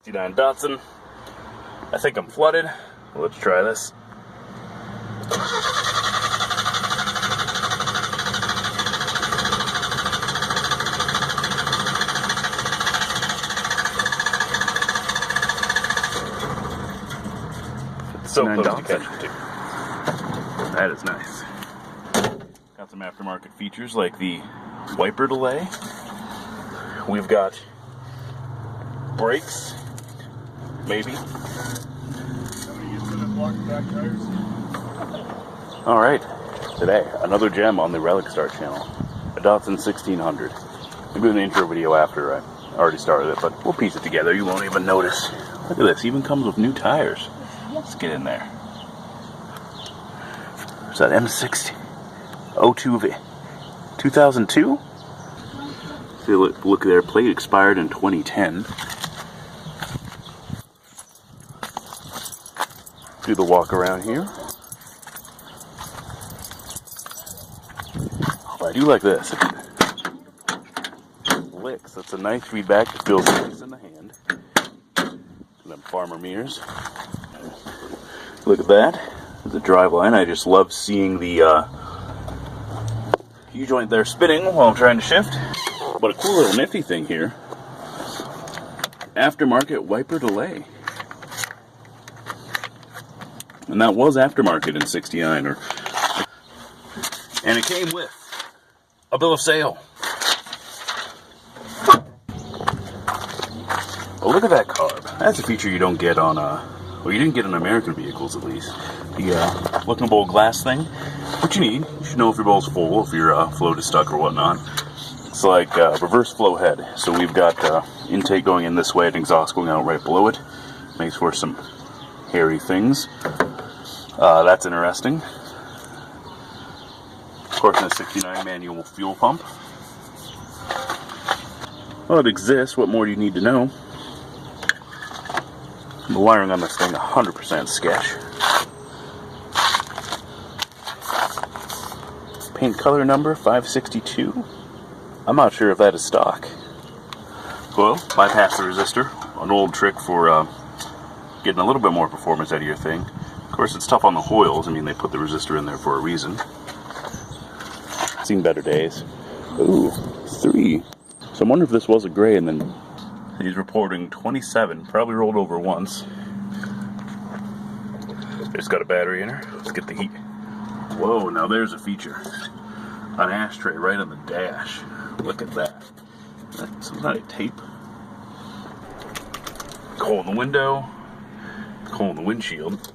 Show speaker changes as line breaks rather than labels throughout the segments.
69 Datsun. I think I'm flooded. Let's try this. It's so close to catching too. That is nice. Got some aftermarket features like the wiper delay. We've got brakes, maybe. Alright, today, another gem on the Relic Start channel. A Datsun 1600. I'll do an intro video after I already started it, but we'll piece it together. You won't even notice. Look at this, even comes with new tires. Let's get in there. There's that M60 02 2002? See, look there, plate expired in 2010. Do the walk around here. Oh, I do like this. Licks. That's a nice feedback. It feels nice in the hand. And then farmer mirrors. Look at that. The drive line. I just love seeing the U-joint there spinning while I'm trying to shift. But a cool little nifty thing here. Aftermarket wiper delay. And that was aftermarket in '69, and it came with a bill of sale. Oh, look at that carb. That's a feature you don't get on, well, you didn't get on American vehicles at least. The looking bowl glass thing. What you need, you should know if your bowl's full, if your float is stuck or whatnot. It's like reverse flow head. So we've got intake going in this way and exhaust going out right below it. Makes for some hairy things. That's interesting. Of course, in a '69 manual fuel pump. Well, it exists. What more do you need to know? The wiring on this thing, 100% sketch. Paint color number 562. I'm not sure if that is stock. Well, bypass the resistor. An old trick for getting a little bit more performance out of your thing. Of course, it's tough on the hoils. I mean, they put the resistor in there for a reason. Seen better days. Ooh, 3. So I wonder if this was a gray, and then he's reporting 27. Probably rolled over once. It's got a battery in her. Let's get the heat. Whoa, now there's a feature. An ashtray right on the dash. Look at that. That's not a tape. Hole in the window. Hole in the windshield.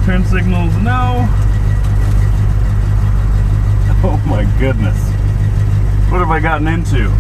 Turn signals, no. Oh my goodness. What have I gotten into?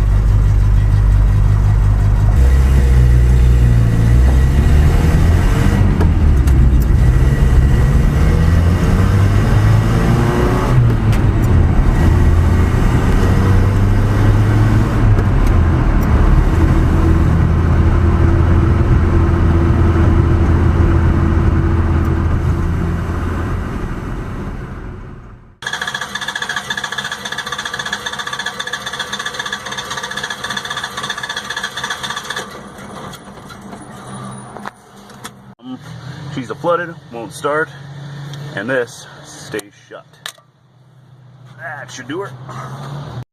She's a flooded, won't start, and this stays shut. That should do her.